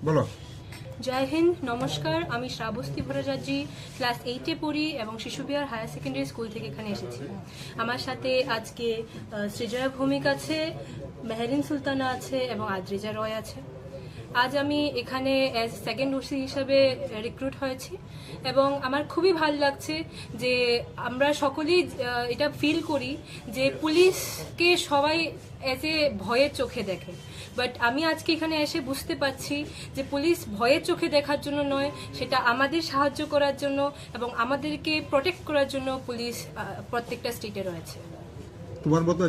বলো। জয় হিন্দ, নমস্কার। আমি শ্রাবস্তী ভট্টাচার্য, ক্লাস 8-এ পড়ি এবং শিশুবিহার হায়ার সেকেন্ডারি স্কুল থেকে এখানে এসেছি। আমার সাথে আজকে সৃজয়া ভৌমিক আছে, মেহেরিন সুলতানা আছে এবং আদ্রিজা রয় আছে। আজ আমি এখানে অ্যাজ সেকেন্ড ওসি হিসাবে রিক্রুট হয়েছি এবং আমার খুবই ভালো লাগছে যে আমরা সকলেই এটা ফিল করি যে পুলিশকে সবাই অ্যাজ এ ভয়ের চোখে দেখে, বাট আমি আজকে এখানে এসে বুঝতে পারছি যে পুলিশ ভয়ের চোখে দেখার জন্য নয়, সেটা আমাদের সাহায্য করার জন্য এবং আমাদেরকে প্রোটেক্ট করার জন্য পুলিশ প্রত্যেকটা স্টেটে রয়েছে। তোমার মতো